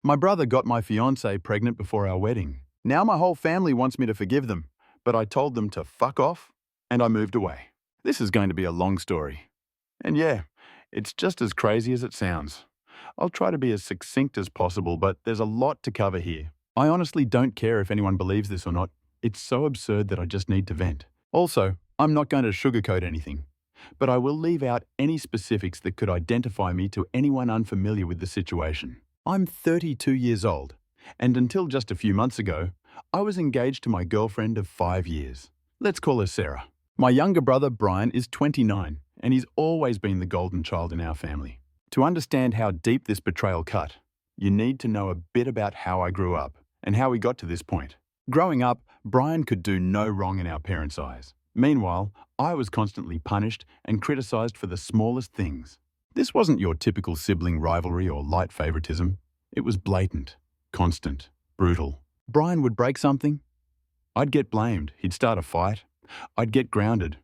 My brother got my fiancée pregnant before our wedding. Now my whole family wants me to forgive them, but I told them to fuck off, and I moved away. This is going to be a long story. And yeah, it's just as crazy as it sounds. I'll try to be as succinct as possible, but there's a lot to cover here. I honestly don't care if anyone believes this or not. It's so absurd that I just need to vent. Also, I'm not going to sugarcoat anything, but I will leave out any specifics that could identify me to anyone unfamiliar with the situation. I'm 32 years old, and until just a few months ago, I was engaged to my girlfriend of 5 years. Let's call her Sarah. My younger brother, Brian, is 29, and he's always been the golden child in our family. To understand how deep this betrayal cut, you need to know a bit about how I grew up and how we got to this point. Growing up, Brian could do no wrong in our parents' eyes. Meanwhile, I was constantly punished and criticized for the smallest things. This wasn't your typical sibling rivalry or light favoritism. It was blatant, constant, brutal. Brian would break something. I'd get blamed. He'd start a fight. I'd get grounded.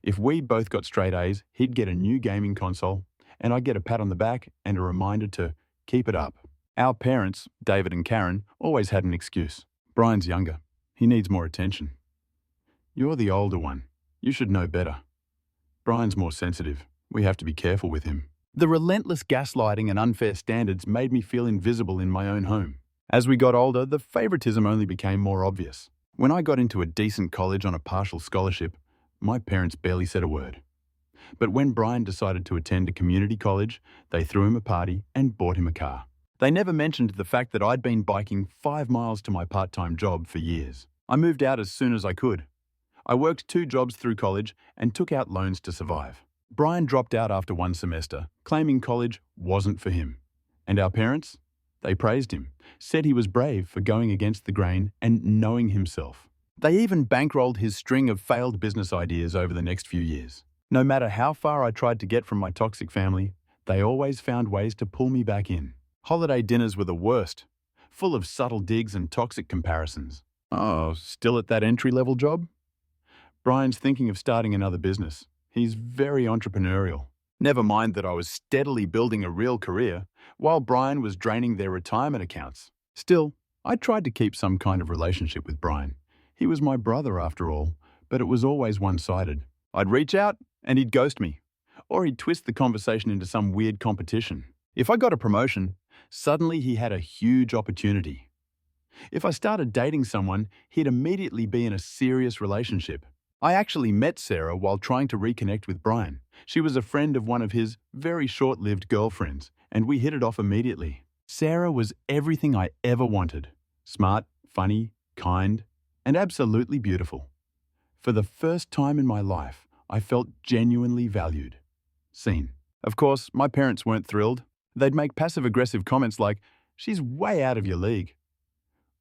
If we both got straight A's, he'd get a new gaming console, and I'd get a pat on the back and a reminder to keep it up. Our parents, David and Karen, always had an excuse. Brian's younger. He needs more attention. You're the older one. You should know better. Brian's more sensitive. We have to be careful with him. The relentless gaslighting and unfair standards made me feel invisible in my own home. As we got older, the favoritism only became more obvious. When I got into a decent college on a partial scholarship, my parents barely said a word. But when Brian decided to attend a community college, they threw him a party and bought him a car. They never mentioned the fact that I'd been biking 5 miles to my part-time job for years. I moved out as soon as I could. I worked 2 jobs through college and took out loans to survive. Brian dropped out after 1 semester, claiming college wasn't for him. And our parents? They praised him, said he was brave for going against the grain and knowing himself. They even bankrolled his string of failed business ideas over the next few years. No matter how far I tried to get from my toxic family, they always found ways to pull me back in. Holiday dinners were the worst, full of subtle digs and toxic comparisons. Oh, still at that entry-level job? Brian's thinking of starting another business. He's very entrepreneurial. Never mind that I was steadily building a real career, while Brian was draining their retirement accounts. Still, I tried to keep some kind of relationship with Brian. He was my brother after all, but it was always one-sided. I'd reach out and he'd ghost me, or he'd twist the conversation into some weird competition. If I got a promotion, suddenly he had a huge opportunity. If I started dating someone, he'd immediately be in a serious relationship. I actually met Sarah while trying to reconnect with Brian. She was a friend of one of his very short-lived girlfriends, and we hit it off immediately. Sarah was everything I ever wanted. Smart, funny, kind, and absolutely beautiful. For the first time in my life, I felt genuinely valued. Seen. Of course, my parents weren't thrilled. They'd make passive-aggressive comments like, "She's way out of your league.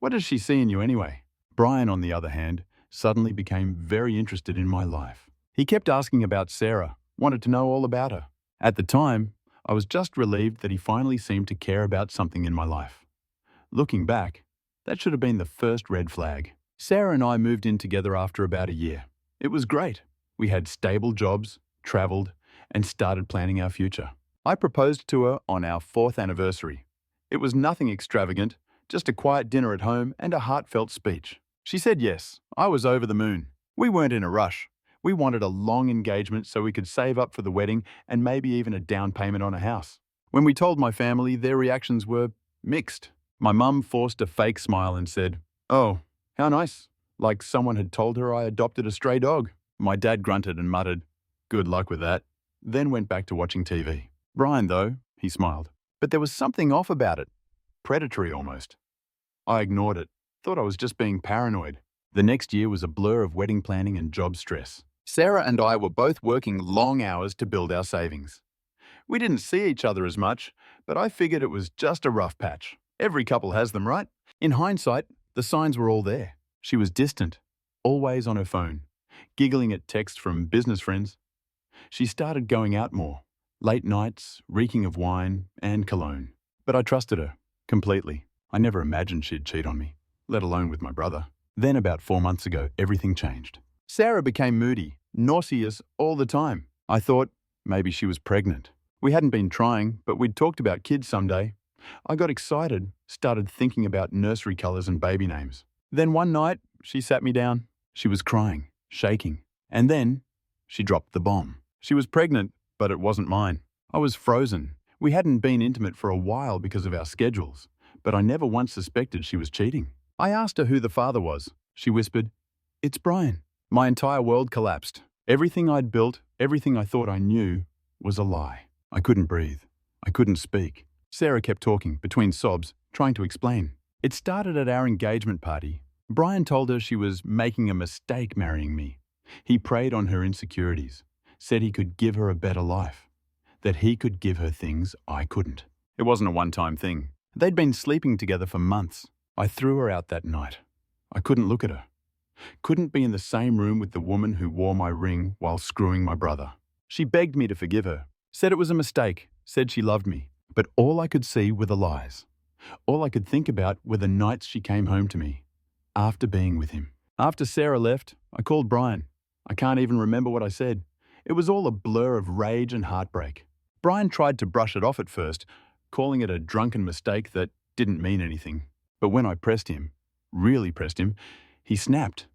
What does she see in you anyway?" Brian, on the other hand, suddenly became very interested in my life. He kept asking about Sarah, wanted to know all about her. At the time, I was just relieved that he finally seemed to care about something in my life. Looking back, that should have been the first red flag. Sarah and I moved in together after about a year. It was great. We had stable jobs, traveled, and started planning our future. I proposed to her on our 4th anniversary. It was nothing extravagant, just a quiet dinner at home and a heartfelt speech. She said yes. I was over the moon. We weren't in a rush. We wanted a long engagement so we could save up for the wedding and maybe even a down payment on a house. When we told my family, their reactions were mixed. My mum forced a fake smile and said, "Oh, how nice," like someone had told her I adopted a stray dog. My dad grunted and muttered, "Good luck with that," then went back to watching TV. Brian, though, he smiled. But there was something off about it. Predatory almost. I ignored it. Thought I was just being paranoid. The next year was a blur of wedding planning and job stress. Sarah and I were both working long hours to build our savings. We didn't see each other as much, but I figured it was just a rough patch. Every couple has them, right? In hindsight, the signs were all there. She was distant, always on her phone, giggling at texts from business friends. She started going out more, late nights, reeking of wine and cologne. But I trusted her, completely. I never imagined she'd cheat on me, let alone with my brother. Then about 4 months ago, everything changed. Sarah became moody, nauseous all the time. I thought maybe she was pregnant. We hadn't been trying, but we'd talked about kids someday. I got excited, started thinking about nursery colours and baby names. Then one night, she sat me down. She was crying, shaking, and then she dropped the bomb. She was pregnant, but it wasn't mine. I was frozen. We hadn't been intimate for a while because of our schedules, but I never once suspected she was cheating. I asked her who the father was. She whispered, "It's Brian." My entire world collapsed. Everything I'd built, everything I thought I knew, was a lie. I couldn't breathe. I couldn't speak. Sarah kept talking, between sobs, trying to explain. It started at our engagement party. Brian told her she was making a mistake marrying me. He preyed on her insecurities, said he could give her a better life, that he could give her things I couldn't. It wasn't a one-time thing. They'd been sleeping together for months. I threw her out that night. I couldn't look at her. Couldn't be in the same room with the woman who wore my ring while screwing my brother. She begged me to forgive her, said it was a mistake, said she loved me. But all I could see were the lies. All I could think about were the nights she came home to me, after being with him. After Sarah left, I called Brian. I can't even remember what I said. It was all a blur of rage and heartbreak. Brian tried to brush it off at first, calling it a drunken mistake that didn't mean anything. But when I pressed him, really pressed him, he snapped.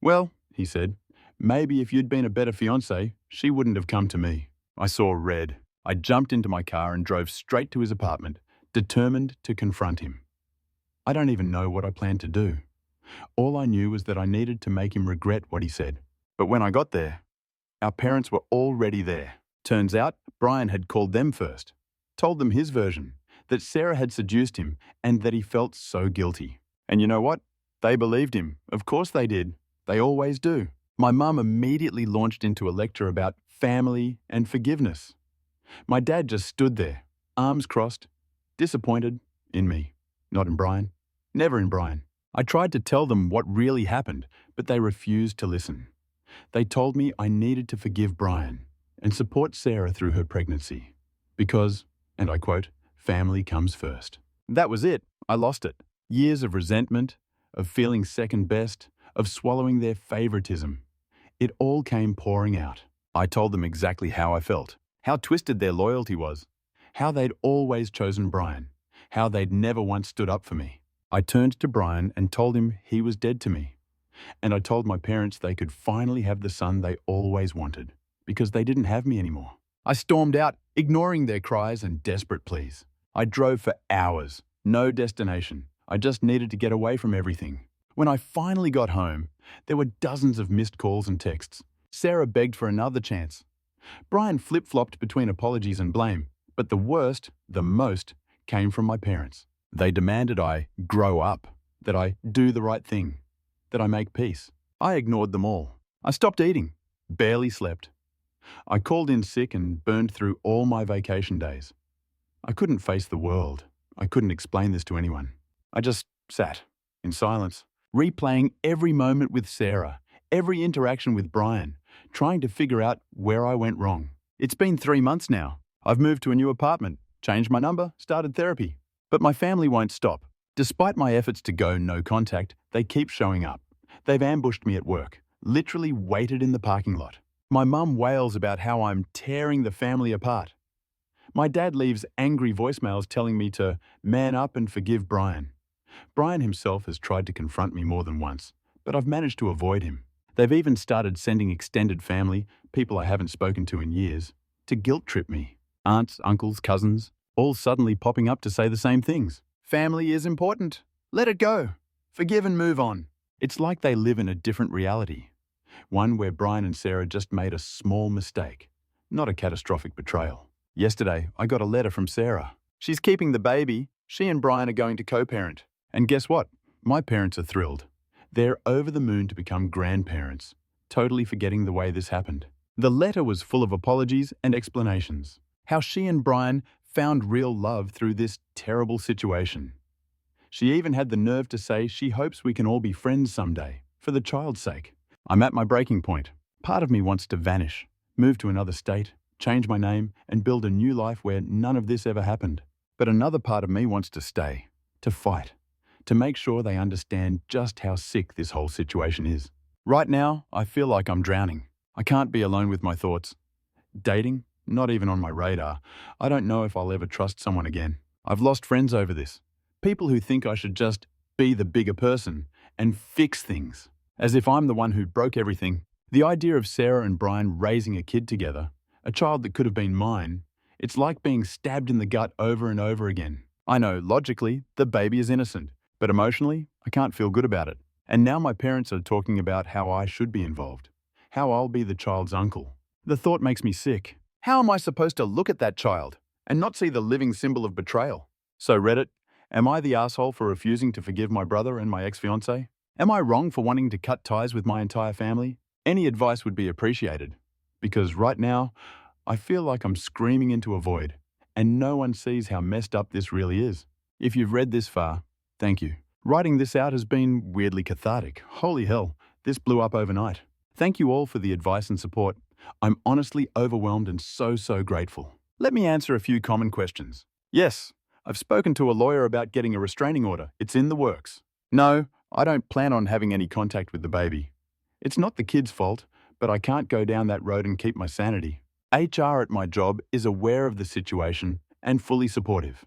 "Well," he said, "maybe if you'd been a better fiancé, she wouldn't have come to me." I saw red. I jumped into my car and drove straight to his apartment, determined to confront him. I don't even know what I planned to do. All I knew was that I needed to make him regret what he said. But when I got there, our parents were already there. Turns out, Brian had called them first, told them his version, that Sarah had seduced him and that he felt so guilty. And you know what? They believed him. Of course they did. They always do. My mum immediately launched into a lecture about family and forgiveness. My dad just stood there, arms crossed, disappointed in me. Not in Brian. Never in Brian. I tried to tell them what really happened, but they refused to listen. They told me I needed to forgive Brian and support Sarah through her pregnancy. Because, and I quote, "family comes first." That was it. I lost it. Years of resentment, of feeling second best, of swallowing their favoritism. It all came pouring out. I told them exactly how I felt, how twisted their loyalty was, how they'd always chosen Brian, how they'd never once stood up for me. I turned to Brian and told him he was dead to me. And I told my parents they could finally have the son they always wanted, because they didn't have me anymore. I stormed out, ignoring their cries and desperate pleas. I drove for hours, no destination. I just needed to get away from everything. When I finally got home, there were dozens of missed calls and texts. Sarah begged for another chance. Brian flip-flopped between apologies and blame, but the worst, the most, came from my parents. They demanded I grow up, that I do the right thing, that I make peace. I ignored them all. I stopped eating, barely slept. I called in sick and burned through all my vacation days. I couldn't face the world. I couldn't explain this to anyone. I just sat, in silence, replaying every moment with Sarah, every interaction with Brian, trying to figure out where I went wrong. It's been 3 months now. I've moved to a new apartment, changed my number, started therapy. But my family won't stop. Despite my efforts to go no contact, they keep showing up. They've ambushed me at work, literally waited in the parking lot. My mum wails about how I'm tearing the family apart. My dad leaves angry voicemails telling me to man up and forgive Brian. Brian himself has tried to confront me more than once, but I've managed to avoid him. They've even started sending extended family, people I haven't spoken to in years, to guilt trip me. Aunts, uncles, cousins, all suddenly popping up to say the same things. Family is important. Let it go. Forgive and move on. It's like they live in a different reality. One where Brian and Sarah just made a small mistake, not a catastrophic betrayal. Yesterday, I got a letter from Sarah. She's keeping the baby. She and Brian are going to co-parent. And guess what? My parents are thrilled. They're over the moon to become grandparents, totally forgetting the way this happened. The letter was full of apologies and explanations. How she and Brian found real love through this terrible situation. She even had the nerve to say she hopes we can all be friends someday, for the child's sake. I'm at my breaking point. Part of me wants to vanish, move to another state, change my name, and build a new life where none of this ever happened. But another part of me wants to stay, to fight, to make sure they understand just how sick this whole situation is. Right now, I feel like I'm drowning. I can't be alone with my thoughts. Dating? Not even on my radar. I don't know if I'll ever trust someone again. I've lost friends over this. People who think I should just be the bigger person and fix things, as if I'm the one who broke everything. The idea of Sarah and Brian raising a kid together, a child that could have been mine, it's like being stabbed in the gut over and over again. I know, logically, the baby is innocent, but emotionally, I can't feel good about it. And now my parents are talking about how I should be involved, how I'll be the child's uncle. The thought makes me sick. How am I supposed to look at that child and not see the living symbol of betrayal? So Reddit, am I the asshole for refusing to forgive my brother and my ex-fiancé? Am I wrong for wanting to cut ties with my entire family? Any advice would be appreciated, because right now, I feel like I'm screaming into a void, and no one sees how messed up this really is. If you've read this far, thank you. Writing this out has been weirdly cathartic. Holy hell, this blew up overnight. Thank you all for the advice and support. I'm honestly overwhelmed and so grateful. Let me answer a few common questions. Yes, I've spoken to a lawyer about getting a restraining order. It's in the works. No, I don't plan on having any contact with the baby. It's not the kid's fault, but I can't go down that road and keep my sanity. HR at my job is aware of the situation and fully supportive.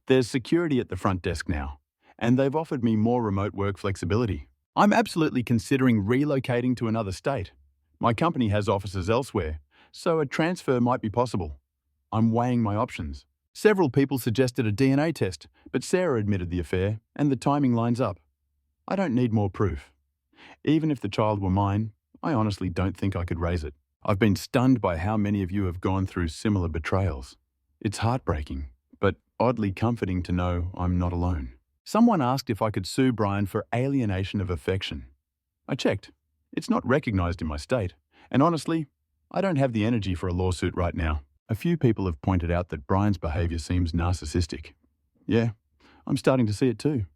There's security at the front desk now, and they've offered me more remote work flexibility. I'm absolutely considering relocating to another state. My company has offices elsewhere, so a transfer might be possible. I'm weighing my options. Several people suggested a DNA test, but Sarah admitted the affair, and the timing lines up. I don't need more proof. Even if the child were mine, I honestly don't think I could raise it. I've been stunned by how many of you have gone through similar betrayals. It's heartbreaking, but oddly comforting to know I'm not alone. Someone asked if I could sue Brian for alienation of affection. I checked. It's not recognized in my state, and honestly, I don't have the energy for a lawsuit right now. A few people have pointed out that Brian's behavior seems narcissistic. Yeah, I'm starting to see it too.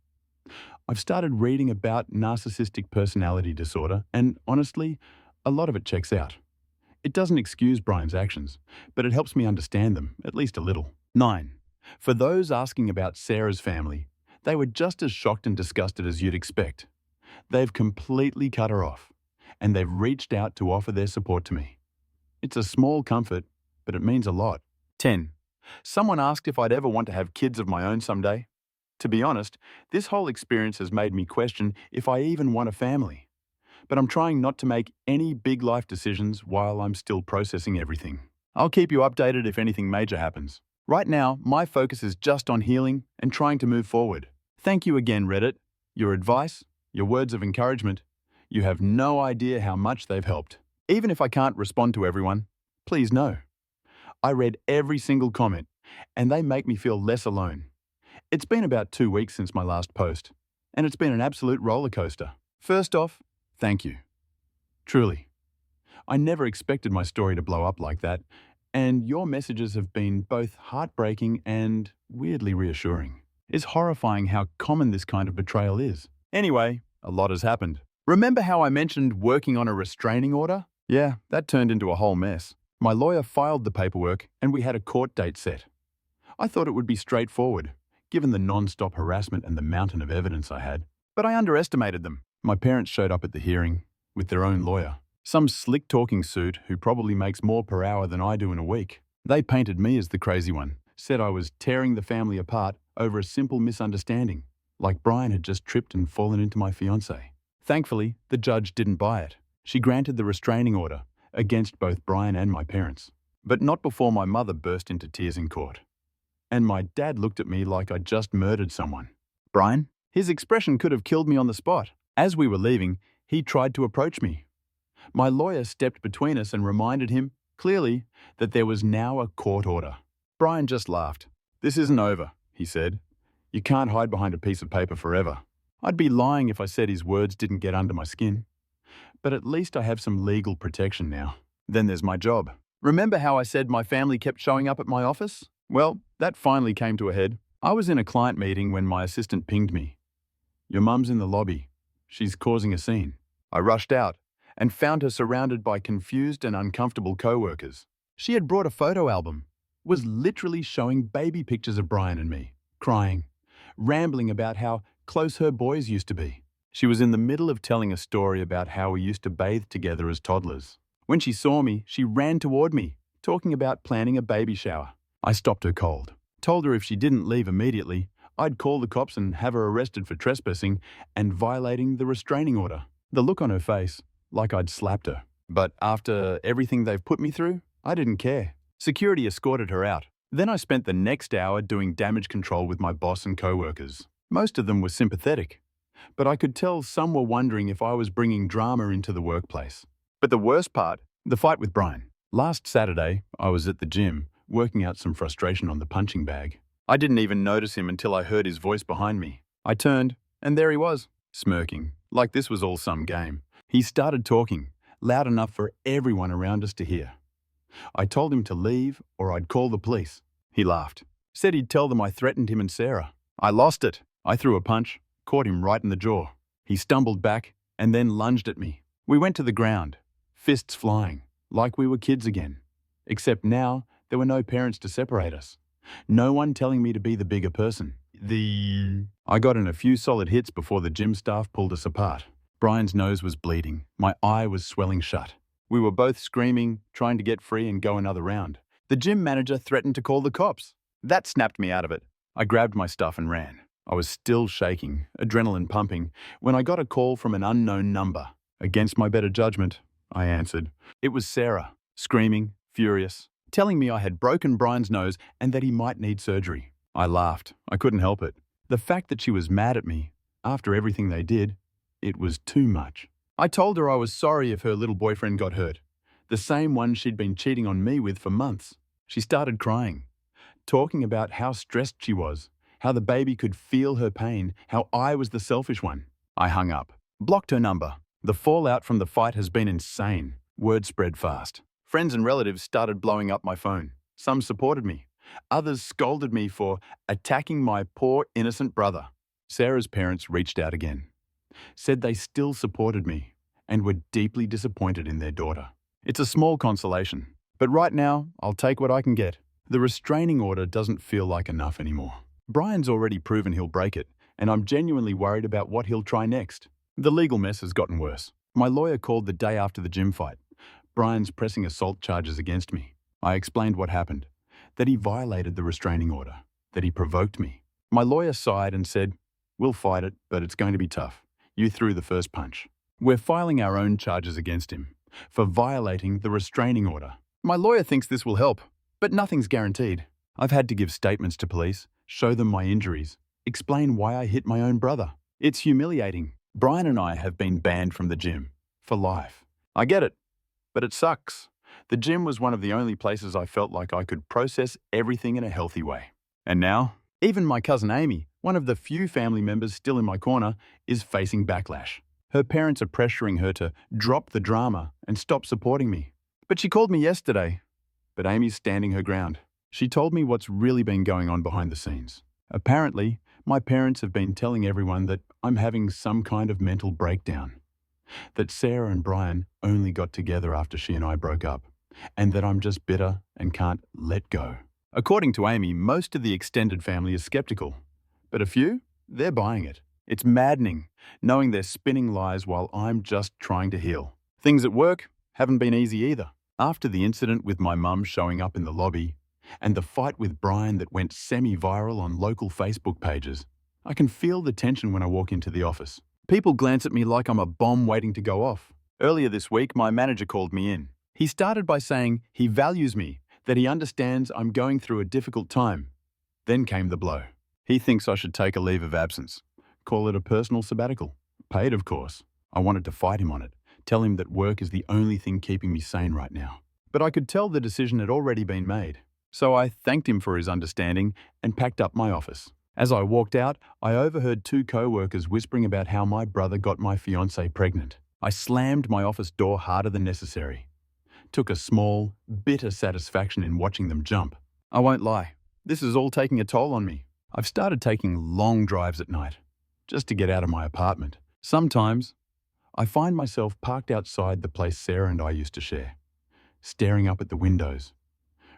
I've started reading about narcissistic personality disorder, and honestly, a lot of it checks out. It doesn't excuse Brian's actions, but it helps me understand them, at least a little. 9. For those asking about Sarah's family, they were just as shocked and disgusted as you'd expect. They've completely cut her off, and they've reached out to offer their support to me. It's a small comfort, but it means a lot. 10. Someone asked if I'd ever want to have kids of my own someday. To be honest, this whole experience has made me question if I even want a family. But I'm trying not to make any big life decisions while I'm still processing everything. I'll keep you updated if anything major happens. Right now, my focus is just on healing and trying to move forward. Thank you again, Reddit. Your advice, your words of encouragement, you have no idea how much they've helped. Even if I can't respond to everyone, please know. I read every single comment, and they make me feel less alone. It's been about 2 weeks since my last post, and it's been an absolute roller coaster. First off, thank you. Truly. I never expected my story to blow up like that, and your messages have been both heartbreaking and weirdly reassuring. It's horrifying how common this kind of betrayal is. Anyway, a lot has happened. Remember how I mentioned working on a restraining order? Yeah, that turned into a whole mess. My lawyer filed the paperwork, and we had a court date set. I thought it would be straightforward, given the non-stop harassment and the mountain of evidence I had. But I underestimated them. My parents showed up at the hearing with their own lawyer. Some slick-talking suit who probably makes more per hour than I do in a week. They painted me as the crazy one, said I was tearing the family apart over a simple misunderstanding, like Brian had just tripped and fallen into my fiancé. Thankfully, the judge didn't buy it. She granted the restraining order against both Brian and my parents, but not before my mother burst into tears in court. And my dad looked at me like I'd just murdered someone. Brian? His expression could have killed me on the spot. As we were leaving, he tried to approach me. My lawyer stepped between us and reminded him, clearly, that there was now a court order. Brian just laughed. "This isn't over," he said. "You can't hide behind a piece of paper forever." I'd be lying if I said his words didn't get under my skin. But at least I have some legal protection now. Then there's my job. Remember how I said my family kept showing up at my office? Well, that finally came to a head. I was in a client meeting when my assistant pinged me. "Your mum's in the lobby. She's causing a scene." I rushed out and found her surrounded by confused and uncomfortable co-workers. She had brought a photo album, was literally showing baby pictures of Brian and me, crying, rambling about how close her boys used to be. She was in the middle of telling a story about how we used to bathe together as toddlers. When she saw me, she ran toward me, talking about planning a baby shower. I stopped her cold. Told her if she didn't leave immediately, I'd call the cops and have her arrested for trespassing and violating the restraining order. The look on her face, like I'd slapped her. But after everything they've put me through, I didn't care. Security escorted her out. Then I spent the next hour doing damage control with my boss and co-workers. Most of them were sympathetic, but I could tell some were wondering if I was bringing drama into the workplace. But the worst part, the fight with Brian. Last Saturday, I was at the gym, working out some frustration on the punching bag. I didn't even notice him until I heard his voice behind me. I turned, and there he was, smirking, like this was all some game. He started talking, loud enough for everyone around us to hear. I told him to leave or I'd call the police. He laughed, said he'd tell them I threatened him and Sarah. I lost it. I threw a punch, caught him right in the jaw. He stumbled back and then lunged at me. We went to the ground, fists flying, like we were kids again. Except now, there were no parents to separate us. No one telling me to be the bigger person. I got in a few solid hits before the gym staff pulled us apart. Brian's nose was bleeding. My eye was swelling shut. We were both screaming, trying to get free and go another round. The gym manager threatened to call the cops. That snapped me out of it. I grabbed my stuff and ran. I was still shaking, adrenaline pumping, when I got a call from an unknown number. Against my better judgment, I answered. It was Sarah, screaming, furious, telling me I had broken Brian's nose and that he might need surgery. I laughed. I couldn't help it. The fact that she was mad at me, after everything they did, it was too much. I told her I was sorry if her little boyfriend got hurt, the same one she'd been cheating on me with for months. She started crying, talking about how stressed she was, how the baby could feel her pain, how I was the selfish one. I hung up, blocked her number. The fallout from the fight has been insane. Word spread fast. Friends and relatives started blowing up my phone. Some supported me. Others scolded me for attacking my poor, innocent brother. Sarah's parents reached out again, said they still supported me and were deeply disappointed in their daughter. It's a small consolation, but right now, I'll take what I can get. The restraining order doesn't feel like enough anymore. Brian's already proven he'll break it, and I'm genuinely worried about what he'll try next. The legal mess has gotten worse. My lawyer called the day after the gym fight. Brian's pressing assault charges against me. I explained what happened, that he violated the restraining order, that he provoked me. My lawyer sighed and said, "We'll fight it, but it's going to be tough. You threw the first punch. We're filing our own charges against him for violating the restraining order." My lawyer thinks this will help, but nothing's guaranteed. I've had to give statements to police, show them my injuries, explain why I hit my own brother. It's humiliating. Brian and I have been banned from the gym for life. I get it, but it sucks. The gym was one of the only places I felt like I could process everything in a healthy way. And now, even my cousin Amy, one of the few family members still in my corner, is facing backlash. Her parents are pressuring her to drop the drama and stop supporting me. But she called me yesterday. But Amy's standing her ground. She told me what's really been going on behind the scenes. Apparently, my parents have been telling everyone that I'm having some kind of mental breakdown, that Sarah and Brian only got together after she and I broke up, and that I'm just bitter and can't let go. According to Amy, most of the extended family is skeptical, but a few, they're buying it. It's maddening, knowing they're spinning lies while I'm just trying to heal. Things at work haven't been easy either. After the incident with my mum showing up in the lobby, and the fight with Brian that went semi-viral on local Facebook pages, I can feel the tension when I walk into the office. People glance at me like I'm a bomb waiting to go off. Earlier this week, my manager called me in. He started by saying he values me, that he understands I'm going through a difficult time. Then came the blow. He thinks I should take a leave of absence. Call it a personal sabbatical. Paid, of course. I wanted to fight him on it, tell him that work is the only thing keeping me sane right now. But I could tell the decision had already been made. So I thanked him for his understanding and packed up my office. As I walked out, I overheard two co-workers whispering about how my brother got my fiancée pregnant. I slammed my office door harder than necessary. Took a small, bitter satisfaction in watching them jump. I won't lie, this is all taking a toll on me. I've started taking long drives at night, just to get out of my apartment. Sometimes, I find myself parked outside the place Sarah and I used to share, staring up at the windows,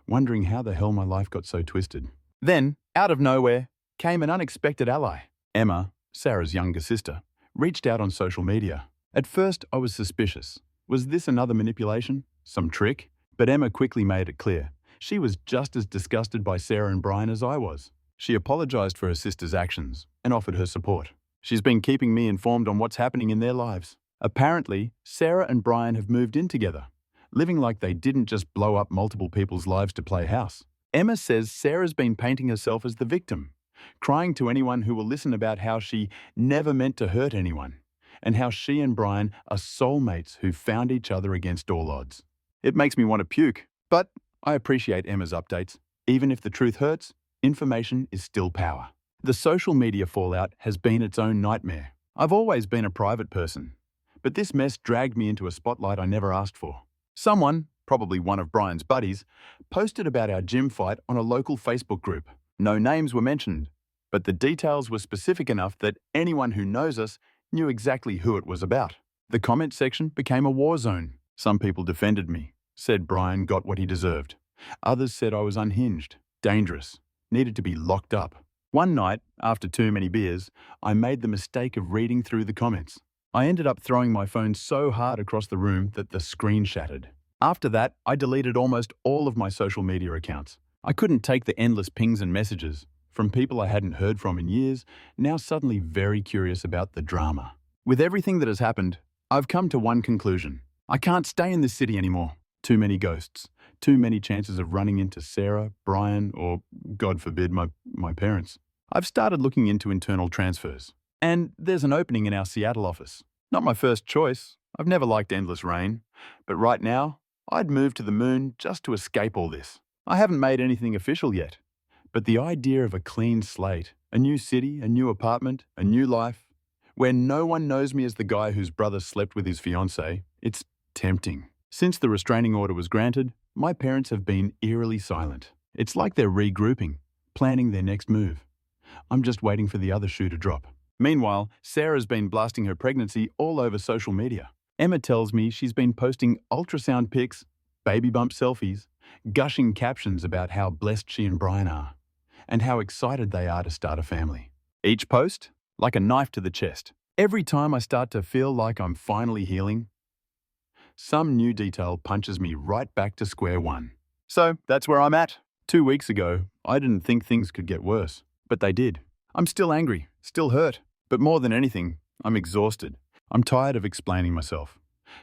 wondering how the hell my life got so twisted. Then, out of nowhere, came an unexpected ally. Emma, Sarah's younger sister, reached out on social media. At first, I was suspicious. Was this another manipulation? Some trick? But Emma quickly made it clear. She was just as disgusted by Sarah and Brian as I was. She apologized for her sister's actions and offered her support. She's been keeping me informed on what's happening in their lives. Apparently, Sarah and Brian have moved in together, living like they didn't just blow up multiple people's lives to play house. Emma says Sarah's been painting herself as the victim, crying to anyone who will listen about how she never meant to hurt anyone, and how she and Brian are soulmates who found each other against all odds. It makes me want to puke, but I appreciate Emma's updates. Even if the truth hurts, information is still power. The social media fallout has been its own nightmare. I've always been a private person, but this mess dragged me into a spotlight I never asked for. Someone, probably one of Brian's buddies, posted about our gym fight on a local Facebook group. No names were mentioned, but the details were specific enough that anyone who knows us knew exactly who it was about. The comment section became a war zone. Some people defended me, said Brian got what he deserved. Others said I was unhinged, dangerous, needed to be locked up. One night, after too many beers, I made the mistake of reading through the comments. I ended up throwing my phone so hard across the room that the screen shattered. After that, I deleted almost all of my social media accounts. I couldn't take the endless pings and messages from people I hadn't heard from in years, now suddenly very curious about the drama. With everything that has happened, I've come to one conclusion. I can't stay in this city anymore. Too many ghosts, too many chances of running into Sarah, Brian, or, God forbid, my parents. I've started looking into internal transfers. And there's an opening in our Seattle office. Not my first choice. I've never liked endless rain. But right now, I'd move to the moon just to escape all this. I haven't made anything official yet. But the idea of a clean slate, a new city, a new apartment, a new life, where no one knows me as the guy whose brother slept with his fiancée, it's tempting. Since the restraining order was granted, my parents have been eerily silent. It's like they're regrouping, planning their next move. I'm just waiting for the other shoe to drop. Meanwhile, Sarah's been blasting her pregnancy all over social media. Emma tells me she's been posting ultrasound pics, baby bump selfies, gushing captions about how blessed she and Brian are, and how excited they are to start a family. Each post, like a knife to the chest. Every time I start to feel like I'm finally healing, some new detail punches me right back to square one. So that's where I'm at. 2 weeks ago, I didn't think things could get worse, but they did. I'm still angry, still hurt, but more than anything, I'm exhausted. I'm tired of explaining myself,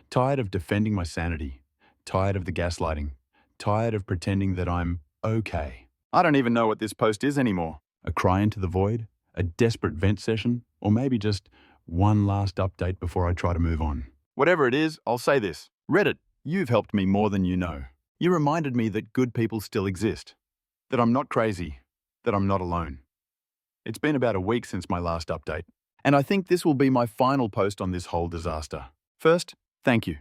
tired of defending my sanity, tired of the gaslighting, tired of pretending that I'm okay. I don't even know what this post is anymore. A cry into the void, a desperate vent session, or maybe just one last update before I try to move on. Whatever it is, I'll say this. Reddit, you've helped me more than you know. You reminded me that good people still exist, that I'm not crazy, that I'm not alone. It's been about a week since my last update, and I think this will be my final post on this whole disaster. First, thank you.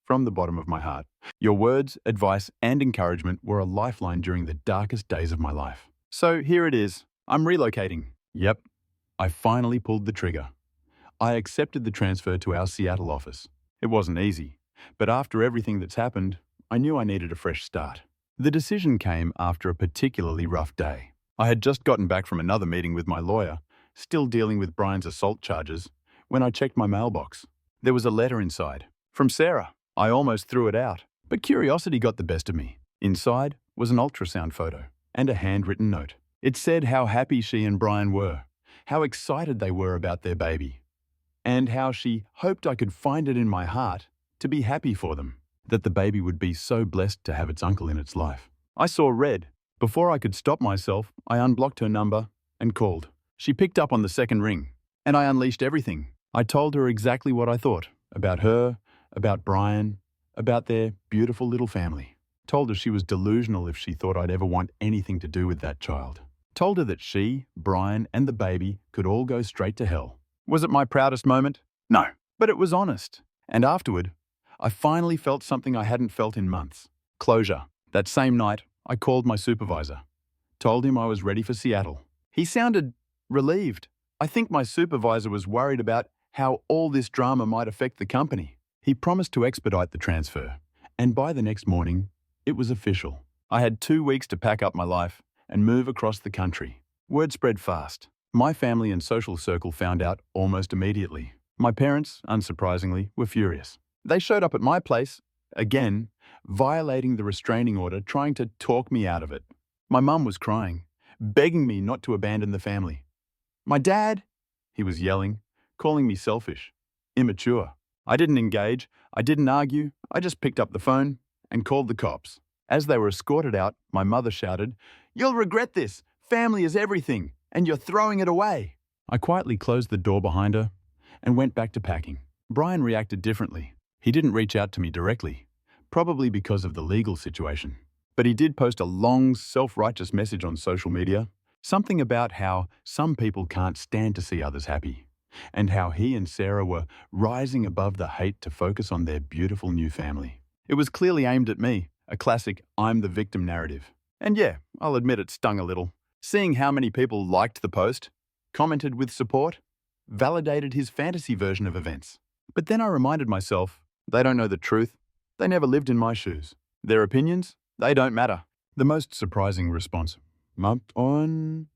From the bottom of my heart. Your words, advice, and encouragement were a lifeline during the darkest days of my life. So here it is. I'm relocating. Yep, I finally pulled the trigger. I accepted the transfer to our Seattle office. It wasn't easy, but after everything that's happened, I knew I needed a fresh start. The decision came after a particularly rough day. I had just gotten back from another meeting with my lawyer, still dealing with Brian's assault charges, when I checked my mailbox. There was a letter inside. From Sarah. I almost threw it out, but curiosity got the best of me. Inside was an ultrasound photo and a handwritten note. It said how happy she and Brian were, how excited they were about their baby, and how she hoped I could find it in my heart to be happy for them, that the baby would be so blessed to have its uncle in its life. I saw red. Before I could stop myself, I unblocked her number and called. She picked up on the second ring, and I unleashed everything. I told her exactly what I thought about her, about Brian, about their beautiful little family. Told her she was delusional if she thought I'd ever want anything to do with that child. Told her that she, Brian, and the baby could all go straight to hell. Was it my proudest moment? No, but it was honest. And afterward, I finally felt something I hadn't felt in months. Closure. That same night, I called my supervisor. Told him I was ready for Seattle. He sounded relieved. I think my supervisor was worried about how all this drama might affect the company. He promised to expedite the transfer, and by the next morning, it was official. I had 2 weeks to pack up my life and move across the country. Word spread fast. My family and social circle found out almost immediately. My parents, unsurprisingly, were furious. They showed up at my place Again, violating the restraining order, trying to talk me out of it. My mum was crying, begging me not to abandon the family. My dad, he was yelling, calling me selfish, immature. I didn't engage, I didn't argue, I just picked up the phone and called the cops. As they were escorted out, my mother shouted, "You'll regret this! Family is everything, and you're throwing it away!" I quietly closed the door behind her and went back to packing. Brian reacted differently. He didn't reach out to me directly, probably because of the legal situation. But he did post a long, self-righteous message on social media, something about how some people can't stand to see others happy, and how he and Sarah were rising above the hate to focus on their beautiful new family. It was clearly aimed at me, a classic I'm the victim narrative. And yeah, I'll admit it stung a little. Seeing how many people liked the post, commented with support, validated his fantasy version of events. But then I reminded myself, they don't know the truth. They never lived in my shoes. Their opinions, they don't matter. The most surprising response, on,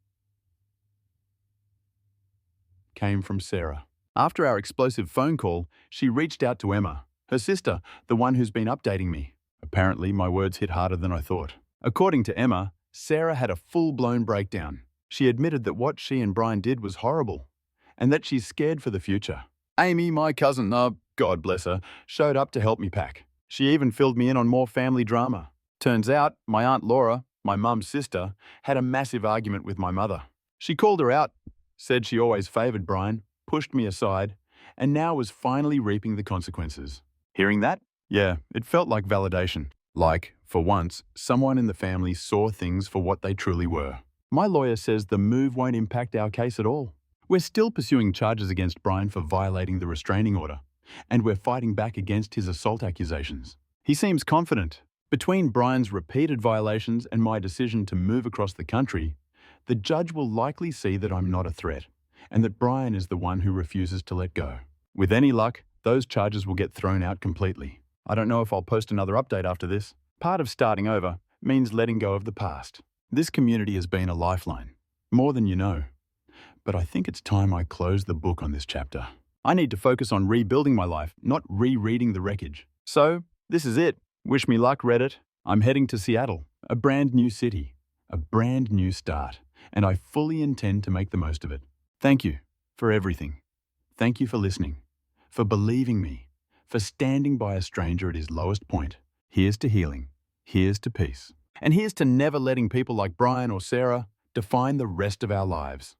came from Sarah. After our explosive phone call, she reached out to Emma, her sister, the one who's been updating me. Apparently, my words hit harder than I thought. According to Emma, Sarah had a full-blown breakdown. She admitted that what she and Brian did was horrible, and that she's scared for the future. Amy, my cousin, God bless her, showed up to help me pack. She even filled me in on more family drama. Turns out, my Aunt Laura, my mum's sister, had a massive argument with my mother. She called her out, said she always favoured Brian, pushed me aside, and now was finally reaping the consequences. Hearing that? Yeah, it felt like validation. Like, for once, someone in the family saw things for what they truly were. My lawyer says the move won't impact our case at all. We're still pursuing charges against Brian for violating the restraining order, and we're fighting back against his assault accusations. He seems confident. Between Brian's repeated violations and my decision to move across the country, the judge will likely see that I'm not a threat, and that Brian is the one who refuses to let go. With any luck, those charges will get thrown out completely. I don't know if I'll post another update after this. Part of starting over means letting go of the past. This community has been a lifeline, more than you know. But I think it's time I close the book on this chapter. I need to focus on rebuilding my life, not rereading the wreckage. So, this is it. Wish me luck, Reddit. I'm heading to Seattle, a brand new city, a brand new start, and I fully intend to make the most of it. Thank you for everything. Thank you for listening, for believing me, for standing by a stranger at his lowest point. Here's to healing, here's to peace, and here's to never letting people like Brian or Sarah define the rest of our lives.